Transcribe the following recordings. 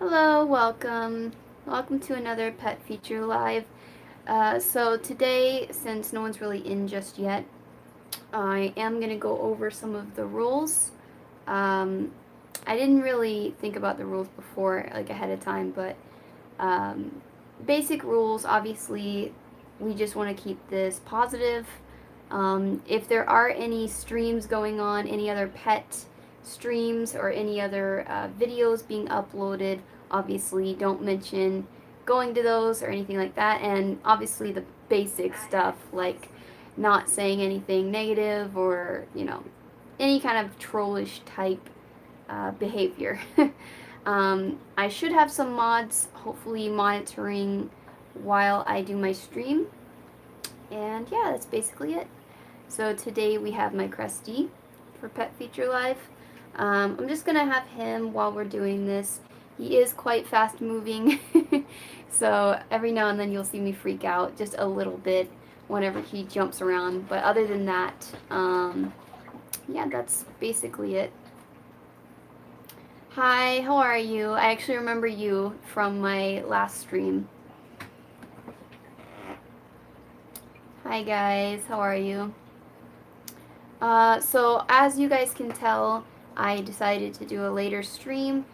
Hello, welcome. Welcome to another Pet Feature Live. So today, since no one's really in just yet, I am going to go over some of the rules. Um, I didn't really think about the rules before, like ahead of time, but um, basic rules, obviously, we just want to keep this positive. If there are any streams going on, any other pet streams or any other videos being uploaded, obviously don't mention going to those or anything like that. And obviously the basic stuff like not saying anything negative or, any kind of trollish type behavior. I should have some mods hopefully monitoring while I do my stream. And yeah, that's basically it. So today we have my Crestie for Pet Feature Live. I'm just going to have him while we're doing this. He is quite fast moving, so every now and then you'll see me freak out just a little bit whenever he jumps around. But other than that, yeah, that's basically it. Hi, how are you? I actually remember you from my last stream. Hi guys, how are you? So as you guys can tell, I decided to do a later stream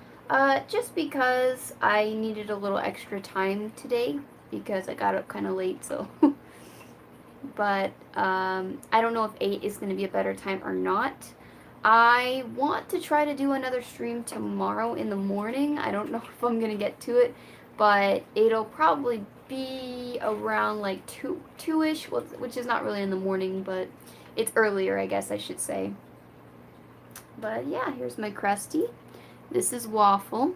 just because I needed a little extra time today because I got up kind of late, so. But I don't know if 8 is going to be a better time or not. I want to try to do another stream tomorrow in the morning. I don't know if I'm going to get to it, but it'll probably be around like 2-ish, which is not really in the morning, but it's earlier, I guess I should say. But yeah, here's my Crestie. This is Waffle.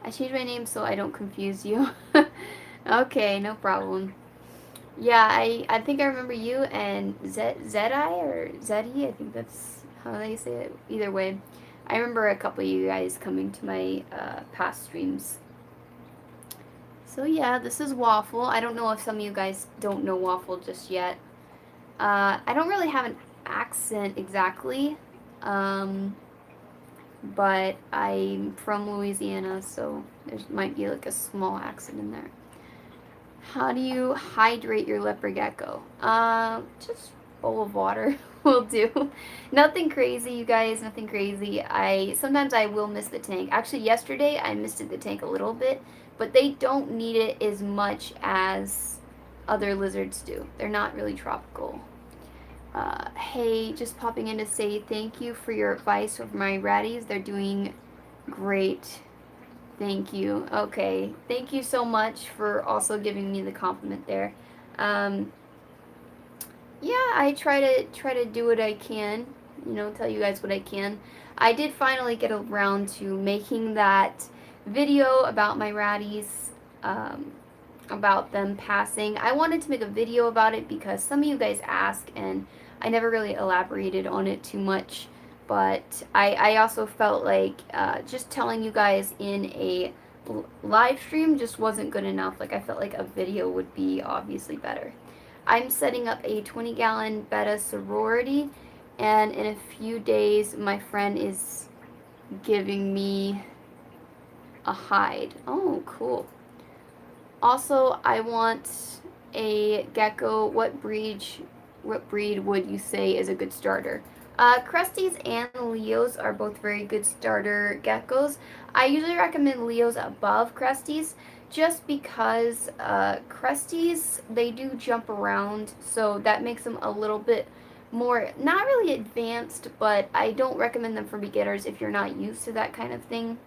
I changed my name so I don't confuse you. Okay, no problem. Yeah, I think I remember you and Zedai or Zeddy, I think that's how they say it. Either way, I remember a couple of you guys coming to my past streams. So yeah, this is Waffle. I don't know if some of you guys don't know Waffle just yet. I don't really have an accent exactly, but I'm from Louisiana, so there might be like a small accent in there. How do you hydrate your leopard gecko? Just bowl of water will do. Nothing crazy, you guys, nothing crazy. Sometimes I will miss the tank. Actually, yesterday I missed the tank a little bit, but they don't need it as much as other lizards do. They're not really tropical. Hey, just popping in to say thank you for your advice with my ratties. They're doing great. Thank you. Okay. Thank you so much for also giving me the compliment there. Yeah, I try to do what I can, tell you guys what I can. I did finally get around to making that video about my ratties, about them passing. I wanted to make a video about it because some of you guys asked and I never really elaborated on it too much. But I also felt like just telling you guys in a live stream just wasn't good enough. Like I felt like a video would be obviously better. I'm setting up a 20-gallon betta sorority, and in a few days my friend is giving me a hide. Oh, cool. Also, I want a gecko. What breed would you say is a good starter? Cresties and Leos are both very good starter geckos. I usually recommend Leos above Cresties just because Cresties, they do jump around, so that makes them a little bit more, not really advanced, but I don't recommend them for beginners if you're not used to that kind of thing.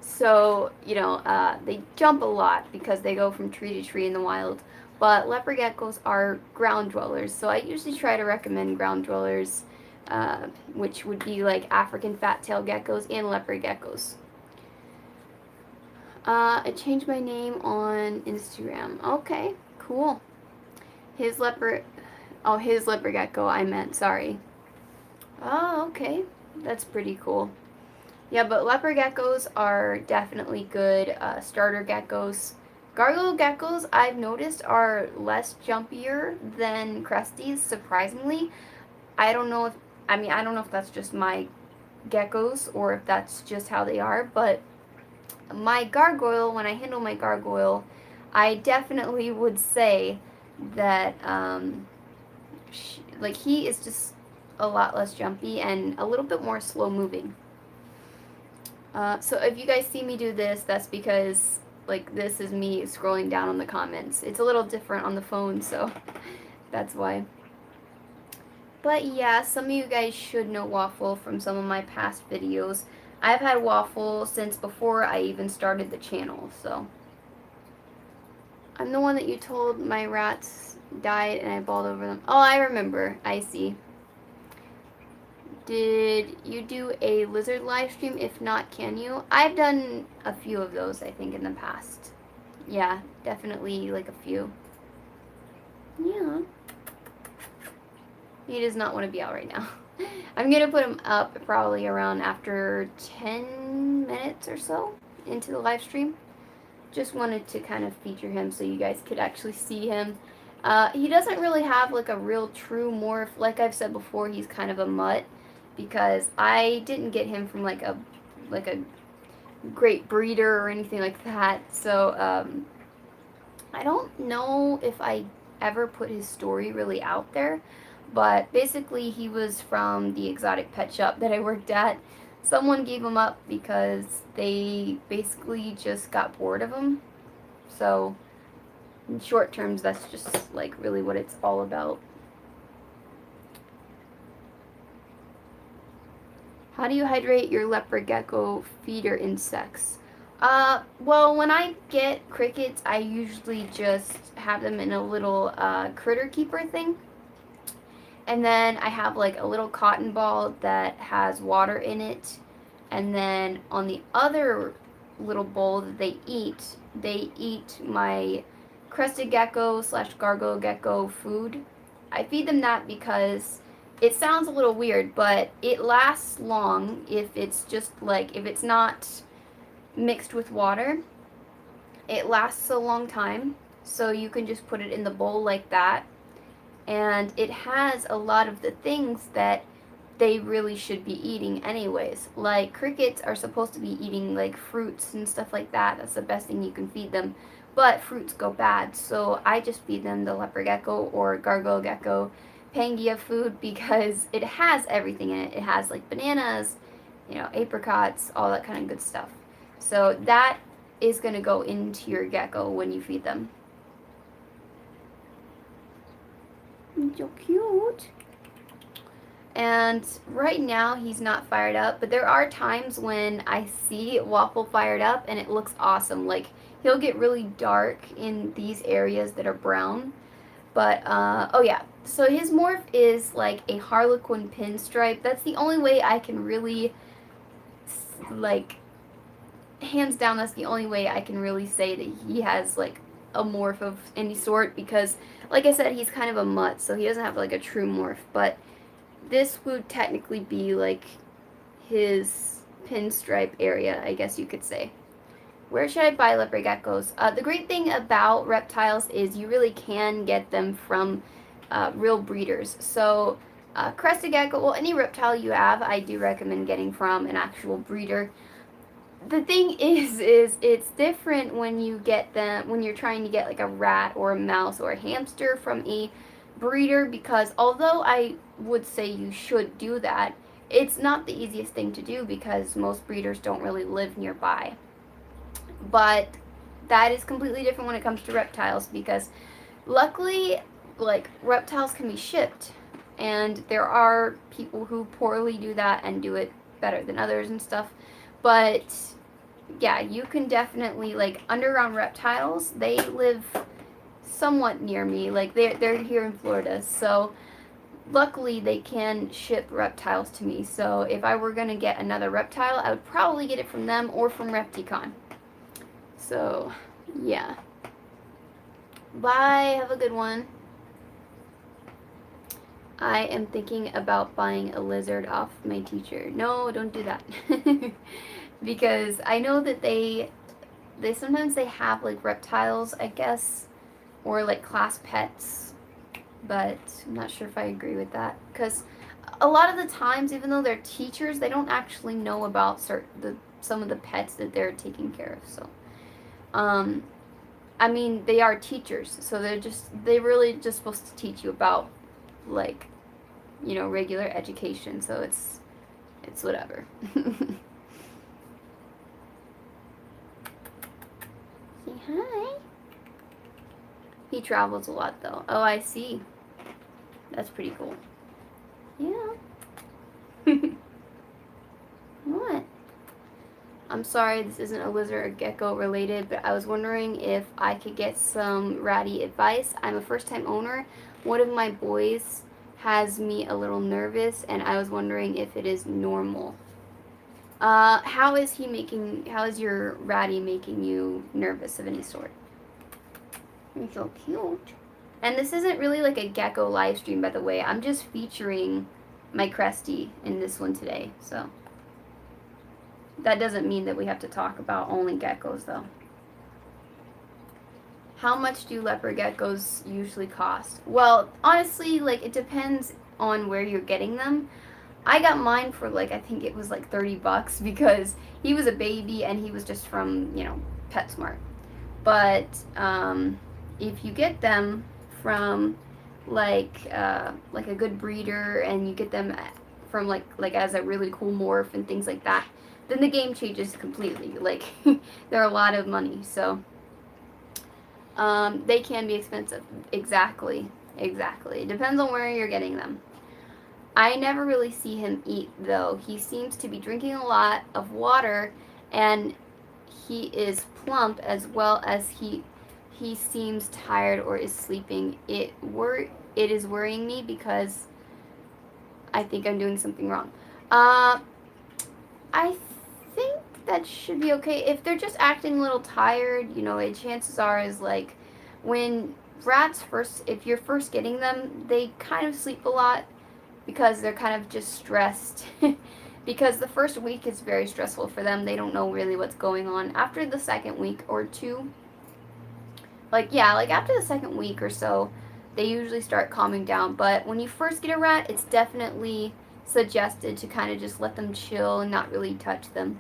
So, they jump a lot because they go from tree to tree in the wild. But leopard geckos are ground dwellers, so I usually try to recommend ground dwellers, which would be like African fat-tailed geckos and leopard geckos. I changed my name on Instagram. Okay, cool. His leopard gecko, I meant, sorry. Oh, okay. That's pretty cool. Yeah, but leopard geckos are definitely good starter geckos. Gargoyle geckos, I've noticed, are less jumpier than Cresties, surprisingly. I don't know if that's just my geckos or if that's just how they are, but my gargoyle, when I handle my gargoyle, I definitely would say that, like, he is just a lot less jumpy and a little bit more slow moving. So if you guys see me do this, that's because, like, this is me scrolling down on the comments. It's a little different on the phone, so that's why. But yeah, some of you guys should know Waffle from some of my past videos. I've had Waffle since before I even started the channel, so. I'm the one that you told my rats died and I bawled over them. Oh, I remember. I see. Did you do a lizard live stream? If not, can you? I've done a few of those, I think, in the past. Yeah, definitely, like, a few. Yeah. He does not want to be out right now. I'm going to put him up probably around after 10 minutes or so into the live stream. Just wanted to kind of feature him so you guys could actually see him. He doesn't really have, like, a real true morph. Like I've said before, he's kind of a mutt because I didn't get him from, like a great breeder or anything like that. So, I don't know if I ever put his story really out there. But basically, he was from the exotic pet shop that I worked at. Someone gave him up because they basically just got bored of him. So, in short terms, that's just, like, really what it's all about. How do you hydrate your leopard gecko feeder insects? Well, when I get crickets, I usually just have them in a little critter keeper thing. And then I have, like, a little cotton ball that has water in it. And then on the other little bowl that they eat my crested gecko / gargoyle gecko food. I feed them that because it sounds a little weird, but it lasts long if it's just, like, if it's not mixed with water. It lasts a long time. So you can just put it in the bowl like that. And it has a lot of the things that they really should be eating anyways. Like, crickets are supposed to be eating, like, fruits and stuff like that. That's the best thing you can feed them. But fruits go bad, so I just feed them the leopard gecko or gargoyle gecko Pangaea food because it has everything in it. It has, like, bananas, you know, apricots, all that kind of good stuff. So that is going to go into your gecko when you feed them. So cute. And right now he's not fired up, but there are times when I see Waffle fired up and it looks awesome. Like, he'll get really dark in these areas that are brown. But oh yeah, so his morph is like a harlequin pinstripe. That's the only way I can really, like, hands down, that's the only way I can really say that he has, like, a morph of any sort, because like I said, he's kind of a mutt, so he doesn't have, like, a true morph. But this would technically be, like, his pinstripe area, I guess you could say. Where should I buy leopard geckos? The great thing about reptiles is you really can get them from real breeders. So crested gecko, well, any reptile you have, I do recommend getting from an actual breeder. The thing is it's different when you get them, when you're trying to get, like, a rat or a mouse or a hamster from a breeder, because although I would say you should do that, it's not the easiest thing to do because most breeders don't really live nearby. But that is completely different when it comes to reptiles, because luckily, like, reptiles can be shipped, and there are people who poorly do that and do it better than others and stuff. But yeah, you can definitely, like, underground reptiles, they live somewhat near me. Like, they're here in Florida, so luckily they can ship reptiles to me. So if I were gonna get another reptile, I would probably get it from them or from Repticon. So yeah, bye, have a good one. I am thinking about buying a lizard off my teacher. No, don't do that. Because I know that they sometimes they have, like, reptiles, I guess, or, like, class pets, but I'm not sure if I agree with that, because a lot of the times, even though they're teachers, they don't actually know about the some of the pets that they're taking care of. So, I mean, they are teachers, so they really just supposed to teach you about, like, you know, regular education. So it's whatever. Say hi. He travels a lot though. Oh, I see. That's pretty cool. Yeah. What? I'm sorry, this isn't a lizard or gecko related, but I was wondering if I could get some ratty advice. I'm a first-time owner. One of my boys has me a little nervous, and I was wondering if it is normal. How is your ratty making you nervous of any sort? You're so cute. And this isn't really like a gecko live stream, by the way. I'm just featuring my Crestie in this one today, so. That doesn't mean that we have to talk about only geckos, though. How much do leopard geckos usually cost? Well, honestly, like, it depends on where you're getting them. I got mine for, like, I think it was like $30 because he was a baby and he was just from, you know, PetSmart. But if you get them from, like a good breeder, and you get them from, like as a really cool morph and things like that, then the game changes completely. Like, they're a lot of money, so they can be expensive. Exactly. It depends on where you're getting them. I never really see him eat, though. He seems to be drinking a lot of water, and he is plump, as well as he seems tired or is sleeping. It is worrying me because I think I'm doing something wrong. I think that should be okay. If they're just acting a little tired, you know, chances are is like when rats if you're first getting them, they kind of sleep a lot because they're kind of just stressed. Because the first week is very stressful for them. They don't know really what's going on. After the second week or two, like after the second week or so, they usually start calming down. But when you first get a rat, it's definitely suggested to kind of just let them chill and not really touch them.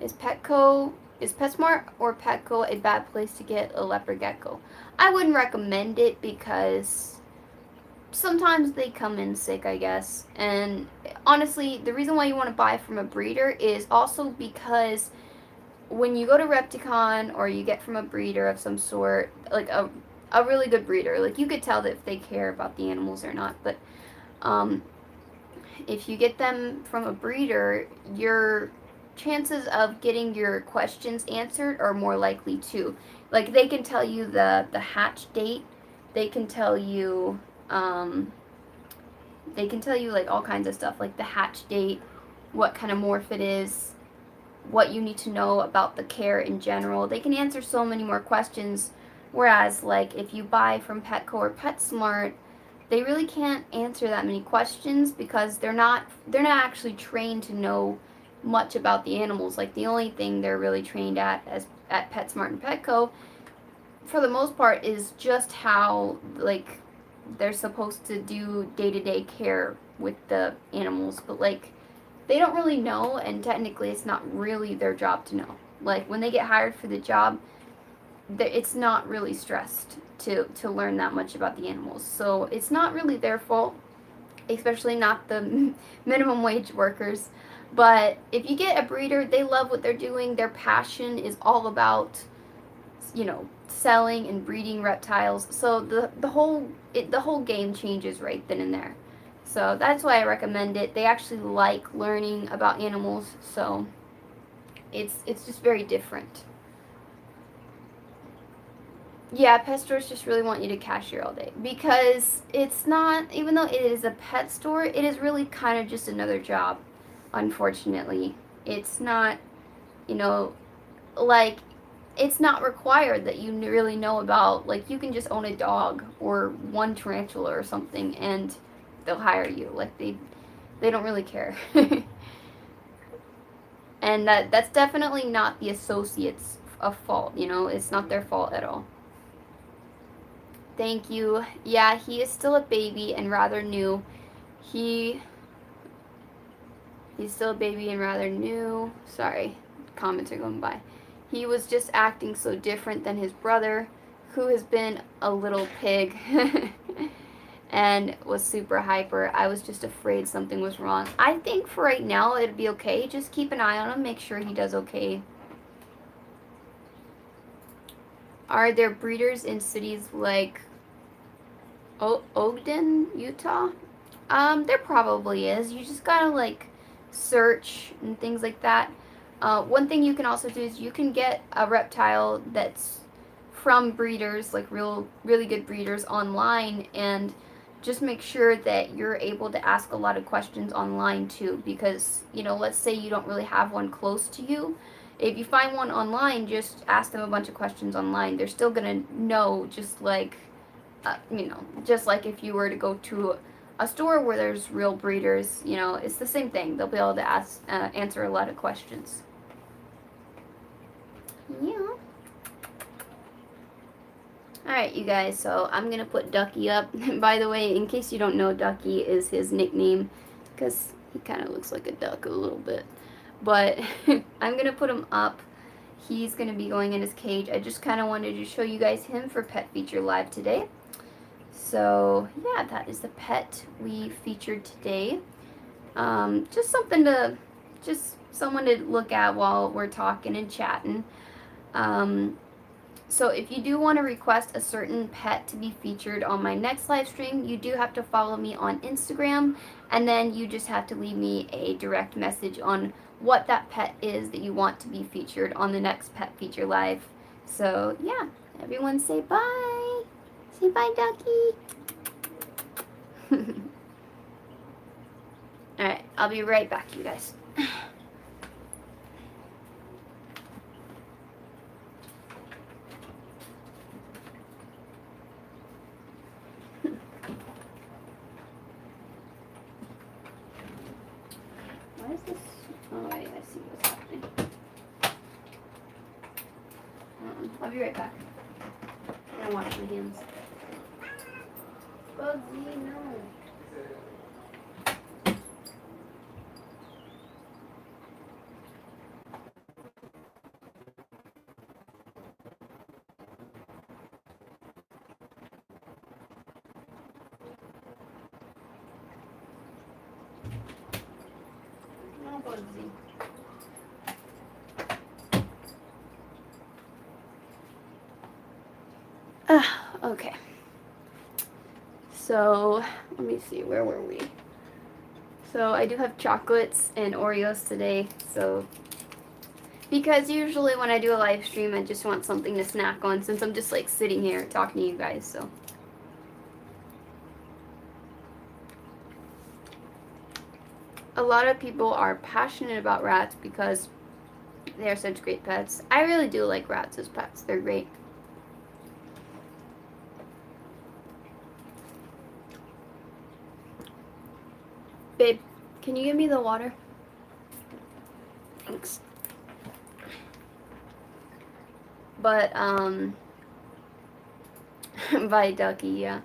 Is PetSmart or Petco a bad place to get a leopard gecko? I wouldn't recommend it because sometimes they come in sick, I guess. And honestly, the reason why you want to buy from a breeder is also because when you go to Repticon or you get from a breeder of some sort, like a really good breeder, like you could tell that if they care about the animals or not. But if you get them from a breeder, your chances of getting your questions answered are more likely too. Like, they can tell you the hatch date. They can tell you like all kinds of stuff, like the hatch date, what kind of morph it is, what you need to know about the care in general. They can answer so many more questions, whereas like if you buy from Petco or PetSmart, they really can't answer that many questions because they're not actually trained to know much about the animals. Like, the only thing they're really trained at PetSmart and Petco, for the most part, is just how, like, they're supposed to do day-to-day care with the animals. But, like, they don't really know, and technically it's not really their job to know. Like, when they get hired for the job, it's not really stressed to learn that much about the animals. So it's not really their fault, especially not the minimum wage workers. But if you get a breeder, they love what they're doing. Their passion is all about, you know, selling and breeding reptiles. So the whole game changes right then and there. So that's why I recommend it. They actually like learning about animals, so it's just very different. Yeah, pet stores just really want you to cashier all day because it's not, even though it is a pet store, it is really kind of just another job, unfortunately. It's not, you know, like, it's not required that you really know about, like, you can just own a dog or one tarantula or something and they'll hire you. Like, they don't really care. And that's definitely not the associates' fault, you know, it's not their fault at all. Thank you. Yeah, he is still a baby and rather new. He He's still a baby and rather new. Sorry, comments are going by. He was just acting so different than his brother, who has been a little pig and was super hyper. I was just afraid something was wrong. I think for right now it'd be okay. Just keep an eye on him, make sure he does okay. Are there breeders in cities like Ogden, Utah? There probably is. You just gotta like search and things like that. One thing you can also do is you can get a reptile that's from breeders, like really good breeders online, and just make sure that you're able to ask a lot of questions online too, because, you know, let's say you don't really have one close to you. If you find one online, just ask them a bunch of questions online. They're still gonna know, just like, you know, just like if you were to go to a store where there's real breeders, you know, it's the same thing. They'll be able to answer a lot of questions. Yeah. Alright, you guys, so I'm going to put Ducky up. By the way, in case you don't know, Ducky is his nickname, because he kind of looks like a duck a little bit. But I'm going to put him up. He's going to be going in his cage. I just kind of wanted to show you guys him for Pet Feature Live today. So, yeah, that is the pet we featured today. Just something to, just someone to look at while we're talking and chatting. So if you do want to request a certain pet to be featured on my next live stream, you do have to follow me on Instagram, and then you just have to leave me a direct message on what that pet is that you want to be featured on the next Pet Feature Live. So yeah, everyone say bye. Say bye, Ducky. Alright, I'll be right back, you guys. Why is this? Oh, wait, I see what's happening. I'll be right back. I'm gonna wash my hands. Bugsy, no. No, Bugsy. Okay. So, let me see, where were we? So, I do have chocolates and Oreos today, so, because usually when I do a live stream, I just want something to snack on, since I'm just, like, sitting here talking to you guys, so. A lot of people are passionate about rats because they are such great pets. I really do like rats as pets. They're great. Babe, can you give me the water? Thanks. But, by Ducky, yeah.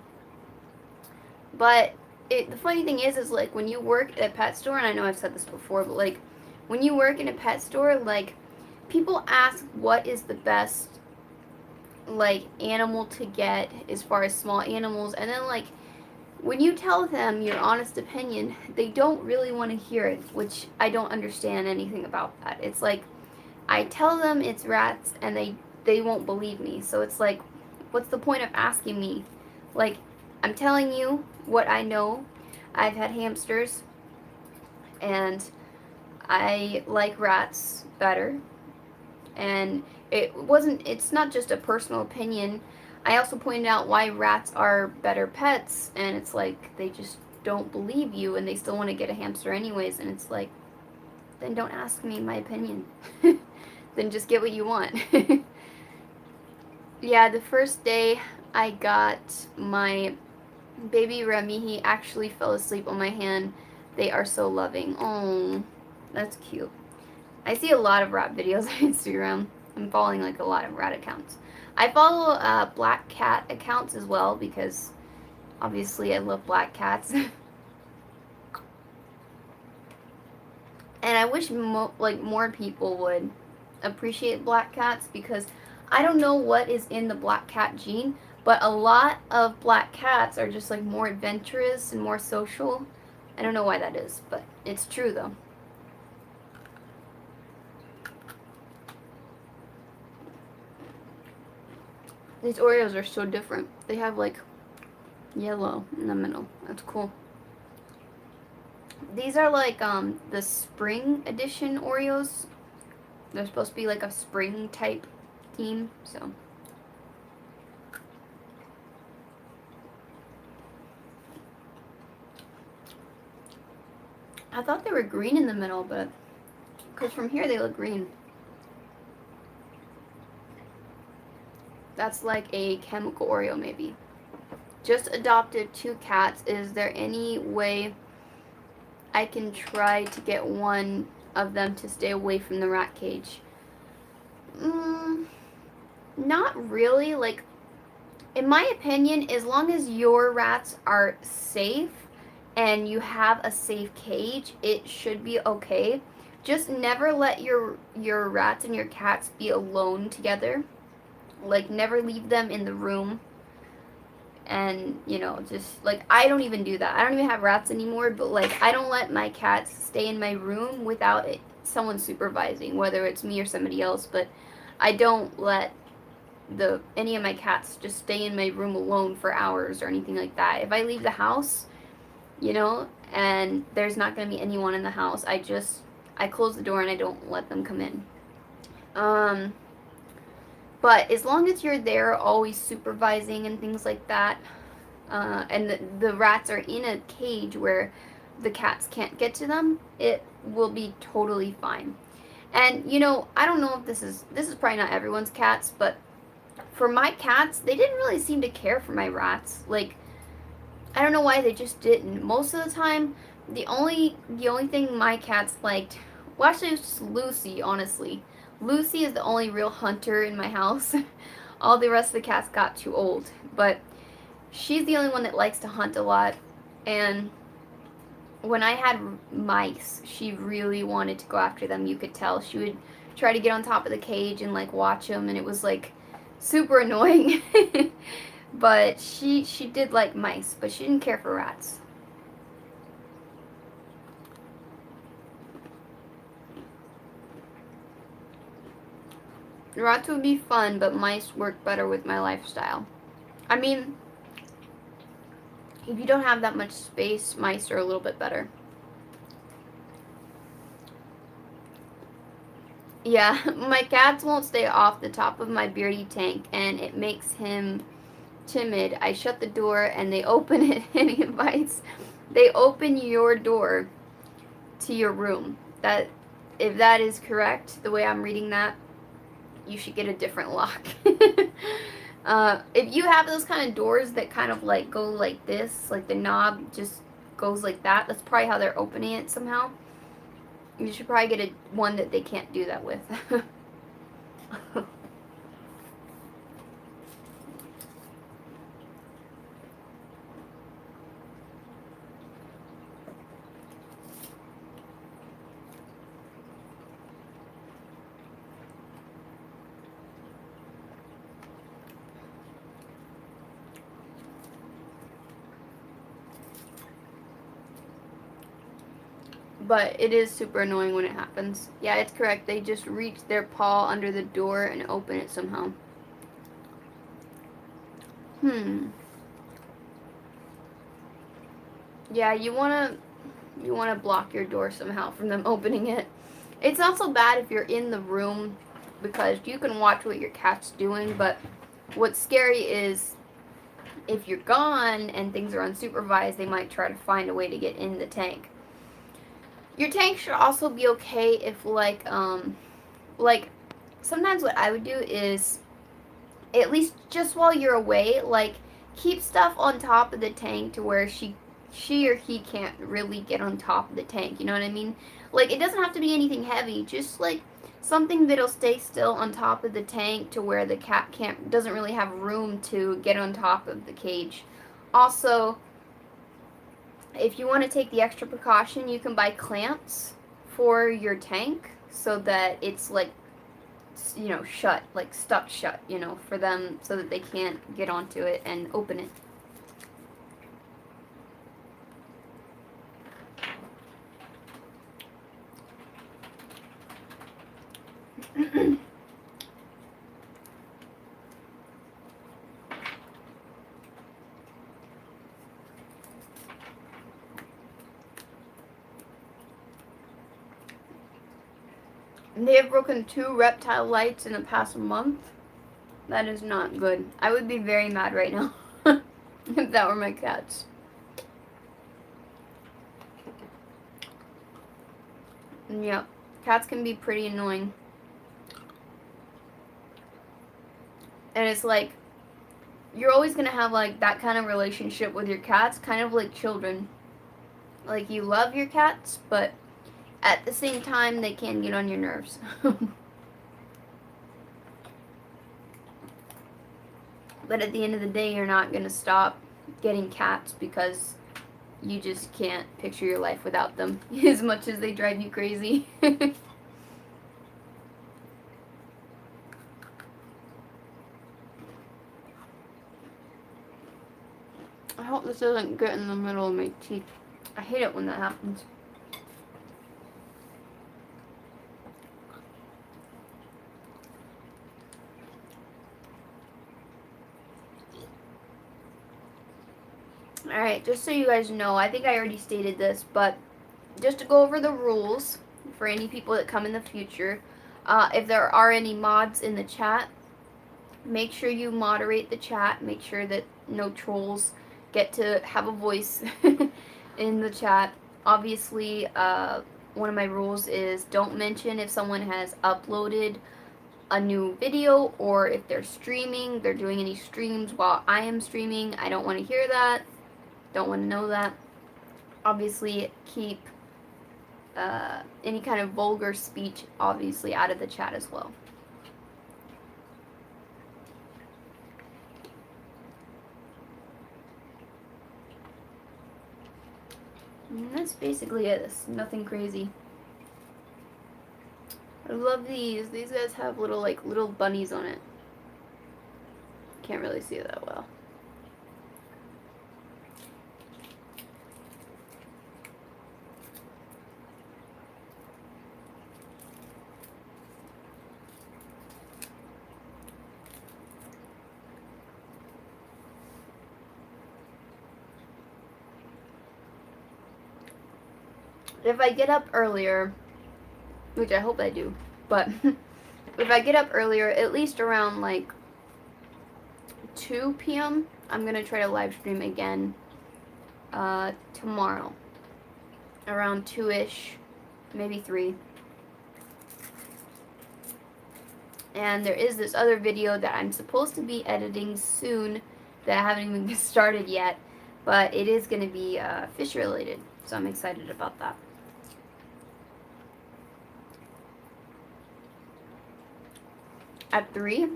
But the funny thing is like when you work at a pet store, and I know I've said this before, but like when you work in a pet store, like people ask what is the best like animal to get as far as small animals, and then like when you tell them your honest opinion, they don't really want to hear it, which I don't understand anything about that. It's like I tell them it's rats and they won't believe me. So it's like, what's the point of asking me? Like, I'm telling you what I know. I've had hamsters and I like rats better. And it's not just a personal opinion. I also pointed out why rats are better pets, and it's like they just don't believe you and they still want to get a hamster anyways, and it's like, then don't ask me my opinion. Then just get what you want. Yeah, the first day I got my baby Remy, he actually fell asleep on my hand. They are so loving. Oh, that's cute. I see a lot of rat videos on Instagram. I'm following like a lot of rat accounts. I follow black cat accounts as well because obviously I love black cats. And I wish more people would appreciate black cats, because I don't know what is in the black cat gene, but a lot of black cats are just like more adventurous and more social. I don't know why that is, but it's true though. These Oreos are so different. They have like yellow in the middle. That's cool. These are like the spring edition Oreos. They're supposed to be like a spring type theme, so. I thought they were green in the middle, but because from here they look green. That's like a chemical Oreo maybe. Just adopted 2 cats. Is there any way I can try to get one of them to stay away from the rat cage? Not really. Like, in my opinion, as long as your rats are safe and you have a safe cage, it should be okay. Just never let your rats and your cats be alone together. Like, never leave them in the room. And, you know, just, like, I don't even do that. I don't even have rats anymore, but, like, I don't let my cats stay in my room without someone supervising, whether it's me or somebody else, but I don't let any of my cats just stay in my room alone for hours or anything like that. If I leave the house, you know, and there's not going to be anyone in the house, I close the door and I don't let them come in. But as long as you're there always supervising and things like that, and the rats are in a cage where the cats can't get to them, it will be totally fine. And, you know, I don't know if this is probably not everyone's cats, but for my cats, they didn't really seem to care for my rats. Like, I don't know why, they just didn't. Most of the time, the only thing my cats liked, well, actually it was just Lucy, honestly. Lucy is the only real hunter in my house. All the rest of the cats got too old, but she's the only one that likes to hunt a lot. And when I had mice, she really wanted to go after them. You could tell. She would try to get on top of the cage and like watch them, and it was like super annoying. But she did like mice, but she didn't care for rats. Rats would be fun, but mice work better with my lifestyle. I mean, if you don't have that much space, mice are a little bit better. Yeah, my cats won't stay off the top of my beardy tank, and it makes him timid. I shut the door and they open it, and he bites. They open your door to your room. If that is correct, the way I'm reading that, you should get a different lock. If you have those kind of doors that kind of like go like this, like the knob just goes like that, that's probably how they're opening it somehow. You should probably get one that they can't do that with. But it is super annoying when it happens. Yeah, it's correct. They just reach their paw under the door and open it somehow. Yeah, you wanna block your door somehow from them opening it. It's also bad if you're in the room, because you can watch what your cat's doing, but what's scary is if you're gone and things are unsupervised, they might try to find a way to get in the tank. Your tank should also be okay if like sometimes what I would do is, at least just while you're away, like keep stuff on top of the tank to where she or he can't really get on top of the tank, you know what I mean? Like, it doesn't have to be anything heavy, just like something that'll stay still on top of the tank to where the cat doesn't really have room to get on top of the cage. Also, if you want to take the extra precaution, you can buy clamps for your tank so that it's like, you know, shut, like stuck shut, you know, for them so that they can't get onto it and open it. They have broken 2 reptile lights in the past month. That is not good. I would be very mad right now if that were my cats. And yeah, cats can be pretty annoying. And it's like, you're always going to have like that kind of relationship with your cats, kind of like children. Like, you love your cats, but at the same time, they can get on your nerves. But at the end of the day, you're not going to stop getting cats because you just can't picture your life without them as much as they drive you crazy. I hope this doesn't get in the middle of my teeth. I hate it when that happens. Alright, just so you guys know, I think I already stated this, but just to go over the rules for any people that come in the future, if there are any mods in the chat, make sure you moderate the chat, make sure that no trolls get to have a voice in the chat. Obviously, one of my rules is don't mention if someone has uploaded a new video or if they're streaming, they're doing any streams while I am streaming. I don't want to hear that. Don't want to know that. Obviously, keep any kind of vulgar speech obviously out of the chat as well. And that's basically it. It's nothing crazy. I love these. These guys have little bunnies on it. Can't really see it that well. If I get up earlier, which I hope I do, but if I get up earlier, at least around like 2 p.m., I'm going to try to live stream again tomorrow. Around 2-ish, maybe 3. And there is this other video that I'm supposed to be editing soon that I haven't even started yet, but it is going to be fish related, so I'm excited about that. At 3?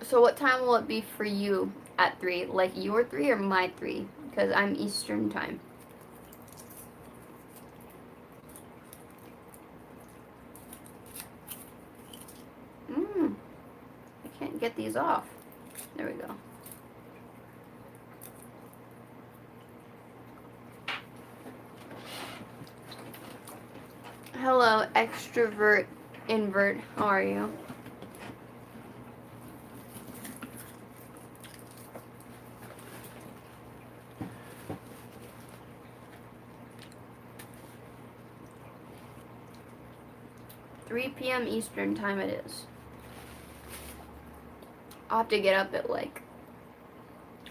So what time will it be for you at 3? Like your 3 or my 3? Because I'm Eastern time. I can't get these off. There we go. Hello, extrovert, invert. How are you? (3 p.m. Eastern time it is. I'll have to get up at like,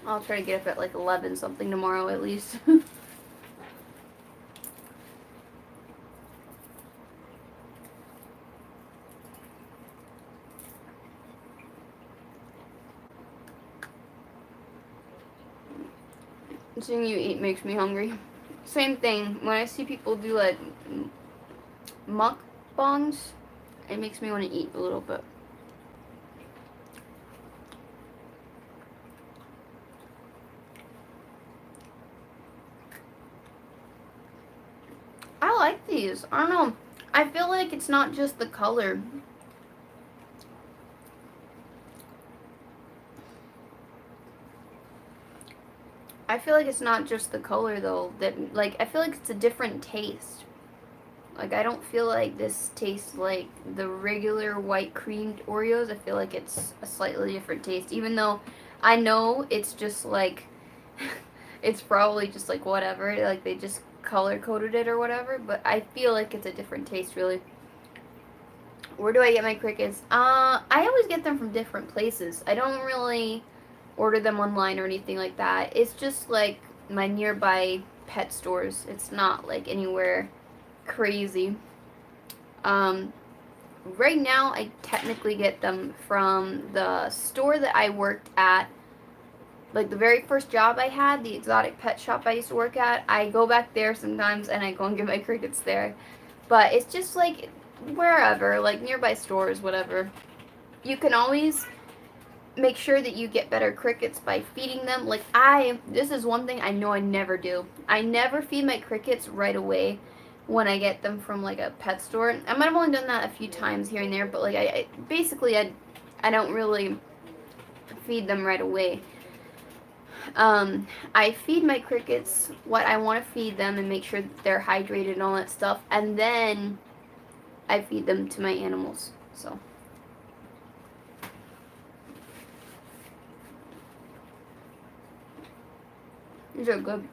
I'll try to get up at like 11 something tomorrow at least. Seeing you eat makes me hungry. Same thing, when I see people do like mukbangs, it makes me want to eat a little bit. these. I don't know. I feel like it's not just the color. I feel like it's not just the color though. That, like, I feel like it's a different taste. Like, I don't feel like this tastes like the regular white creamed Oreos. I feel like it's a slightly different taste. Even though I know it's just like, it's probably just like whatever. Like, they just color coded it or whatever. But I feel like it's a different taste, really. Where do I get my crickets? I always get them from different places. I don't really order them online or anything like that. It's just like my nearby pet stores. It's not like anywhere crazy. Right now I technically get them from the store that I worked at. Like the very first job I had, the exotic pet shop I used to work at, I go back there sometimes and I go and get my crickets there. But it's just like wherever, like nearby stores, whatever. You can always make sure that you get better crickets by feeding them. Like this is one thing I know I never do. I never feed my crickets right away when I get them from like a pet store. I might have only done that a few times here and there, but like I basically I don't really feed them right away. I feed my crickets what I want to feed them and make sure that they're hydrated and all that stuff, and then I feed them to my animals. So these are good.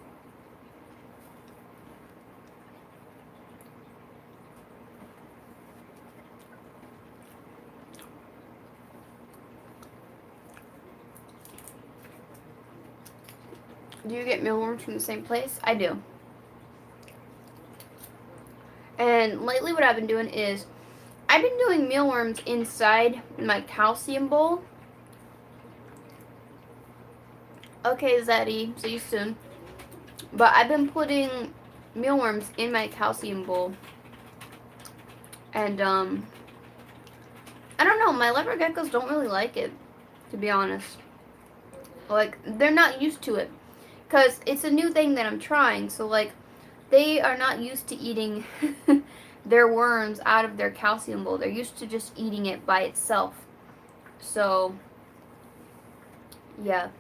Do you get mealworms from the same place? I do. And lately what I've been doing is I've been doing mealworms inside my calcium bowl. Okay, Zeddy, see you soon. But I've been putting mealworms in my calcium bowl. And, I don't know, my leopard geckos don't really like it, to be honest. Like, they're not used to it. Because it's a new thing that I'm trying, so, like, they are not used to eating their worms out of their calcium bowl. They're used to just eating it by itself. So, yeah.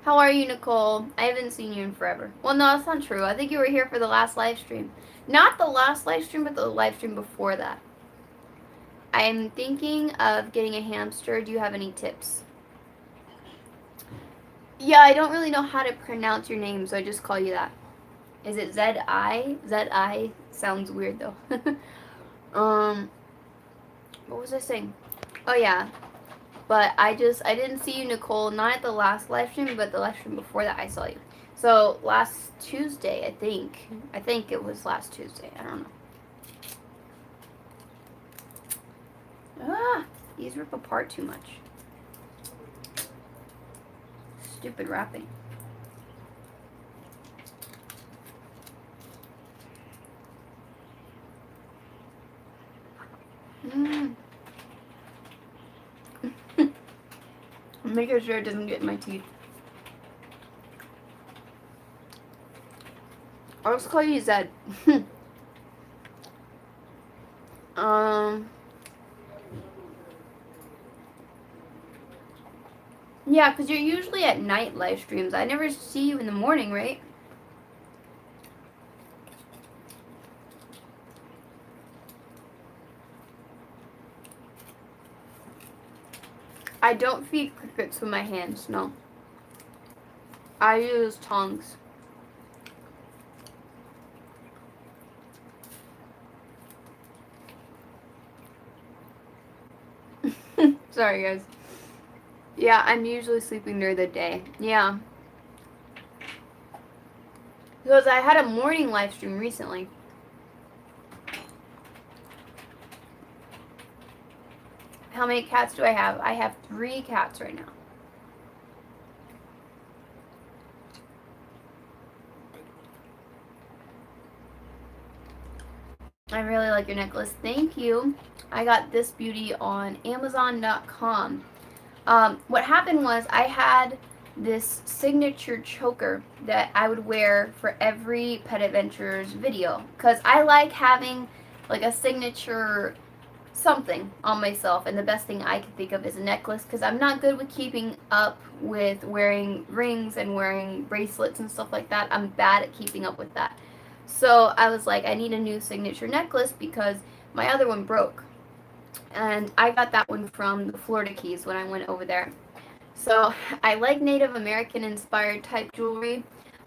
How are you, Nicole? I haven't seen you in forever. Well, no, that's not true. I think you were here for the last live stream. Not the last live stream, but the live stream before that. I'm thinking of getting a hamster. Do you have any tips? Yeah, I don't really know how to pronounce your name, so I just call you that. Is it Z-I? Z-I sounds weird, though. What was I saying? Oh, yeah. But I didn't see you, Nicole, not at the last live stream, but the live stream before that I saw you. So, last Tuesday, I think. I think it was last Tuesday. I don't know. Ah, these rip apart too much. Stupid wrapping. I'm making sure it doesn't get in my teeth. I'll just call you Zed. Yeah, because you're usually at night live streams. I never see you in the morning, right? I don't feed crickets with my hands, no. I use tongs. Sorry, guys. Yeah, I'm usually sleeping during the day. Yeah. Because I had a morning live stream recently. How many cats do I have? I have 3 cats right now. I really like your necklace. Thank you. I got this beauty on Amazon.com. What happened was I had this signature choker that I would wear for every Pet Adventures video, because I like having like a signature something on myself, and the best thing I can think of is a necklace, because I'm not good with keeping up with wearing rings and wearing bracelets and stuff like that. I'm bad at keeping up with that. So I was like, I need a new signature necklace because my other one broke. And I got that one from the Florida Keys when I went over there. So I like Native American inspired type jewelry,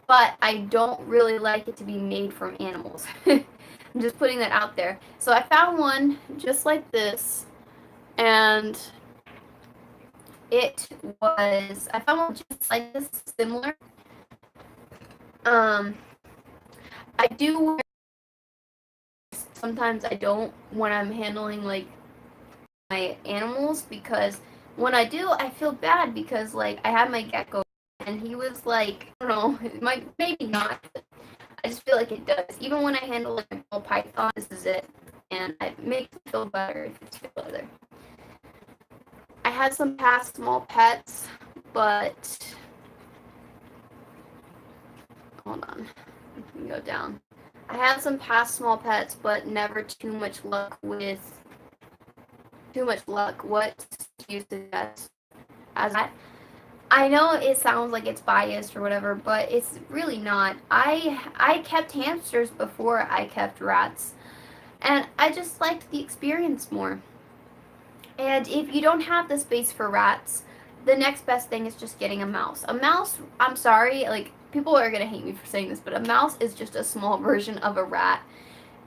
but I don't really like it to be made from animals. I'm just putting that out there. So I found one just like this, and I found one just like this, similar. I do wear, sometimes I don't when I'm handling like my animals, because when I do, I feel bad because like I had my Gecko and he was like, I don't know, maybe not. I just feel like it does. Even when I handle like a ball python, this is it, and it makes me feel better if it's better. I had some past small pets, but hold on, I can go down. I had some past small pets, but never too much luck with. What do you suggest? As I know it sounds like it's biased or whatever, but it's really not. I kept hamsters before I kept rats, and I just liked the experience more. And if you don't have the space for rats, the next best thing is just getting a mouse. A mouse, I'm sorry, like people are gonna hate me for saying this, but a mouse is just a small version of a rat.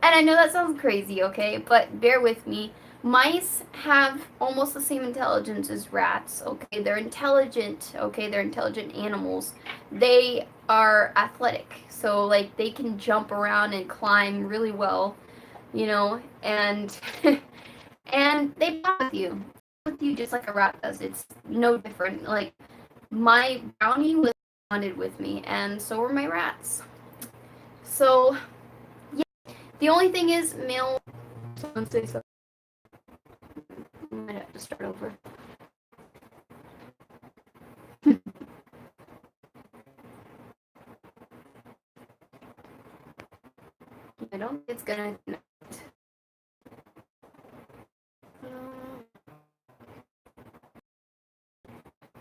And I know that sounds crazy, okay, but bear with me. Mice have almost the same intelligence as rats, okay? They're intelligent, okay? They're intelligent animals. They are athletic, so like they can jump around and climb really well, you know, and and they bond with you just like a rat does. It's no different. Like my brownie was bonded with me, and so were my rats. So yeah, the only thing is male. Someone say something. I might have to start over. I don't think it's gonna connect.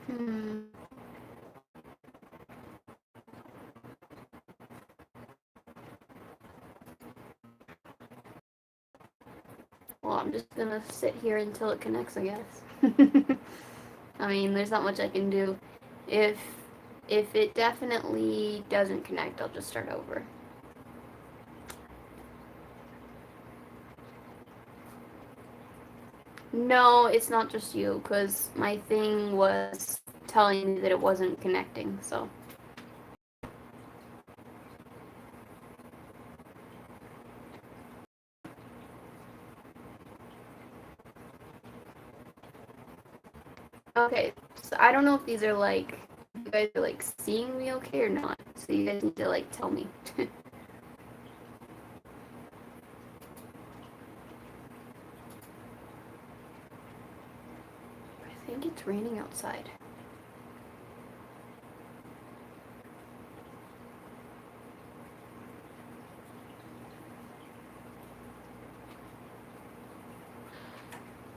Hmm. Well, I'm just gonna sit here until it connects, I guess. I mean, there's not much I can do. If it definitely doesn't connect, I'll just start over. No, it's not just you, because my thing was telling me that it wasn't connecting, so. Okay, so I don't know if these are like, you guys are like seeing me okay or not, so you guys need to like tell me. I think it's raining outside.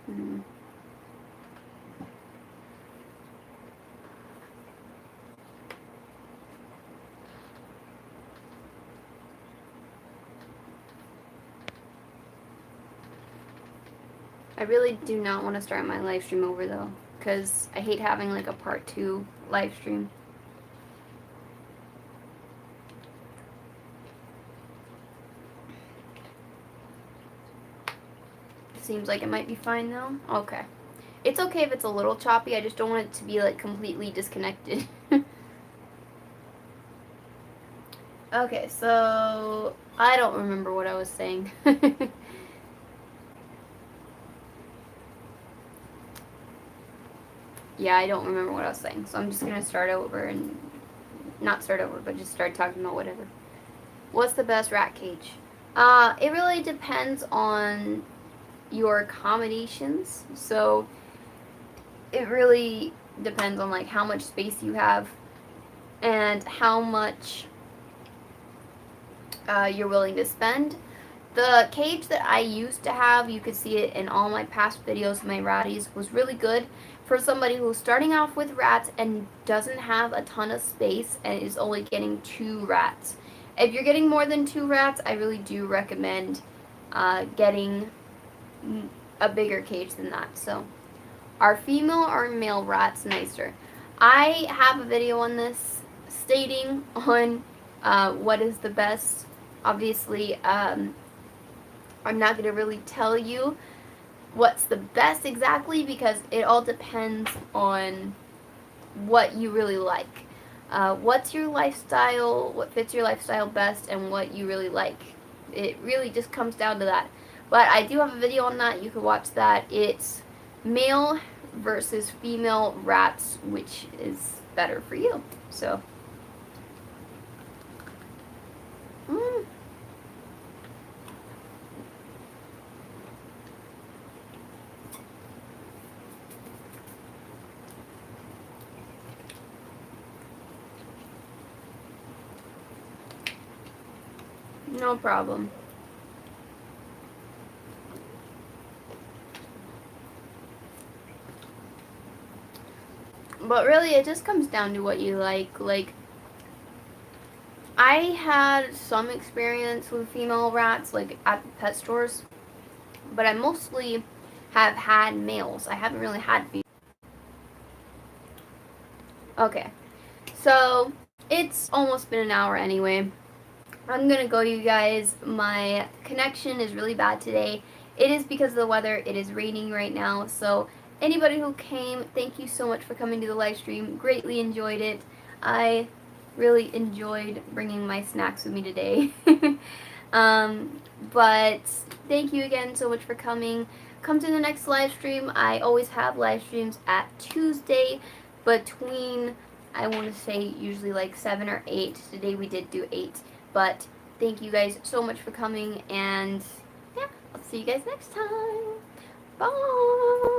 Hmm. I really do not want to start my live stream over though, because I hate having like a part 2 live stream. Seems like it might be fine though. Okay. It's okay if it's a little choppy, I just don't want it to be like completely disconnected. Okay, so I don't remember what I was saying. Yeah, I don't remember what I was saying, so I'm just gonna start over and not start over, but just start talking about whatever. What's the best rat cage? It really depends on your accommodations. So it really depends on like how much space you have and how much you're willing to spend. The cage that I used to have, you could see it in all my past videos of my ratties, was really good for somebody who's starting off with rats and doesn't have a ton of space and is only getting 2 rats. If you're getting more than 2 rats, I really do recommend getting a bigger cage than that. So, are female or male rats nicer? I have a video on this stating on what is the best. Obviously, I'm not going to really tell you what's the best exactly because it all depends on what you really like. What's your lifestyle, what fits your lifestyle best, and what you really like. It really just comes down to that. But I do have a video on that. You can watch that. It's male versus female rats, which is better for you. So, no problem. But really, it just comes down to what you like. Like, I had some experience with female rats, like at pet stores, but I mostly have had males. I haven't really had females. Okay, so it's almost been an hour anyway. I'm gonna go, you guys. My connection is really bad today. It is because of the weather. It is raining right now, so anybody who came, thank you so much for coming to the live stream. Greatly enjoyed it. I really enjoyed bringing my snacks with me today. But thank you again so much for coming. Come to the next live stream. I always have live streams at Tuesday between, I want to say, usually like 7 or 8. Today we did do 8. But thank you guys so much for coming, and yeah, I'll see you guys next time. Bye!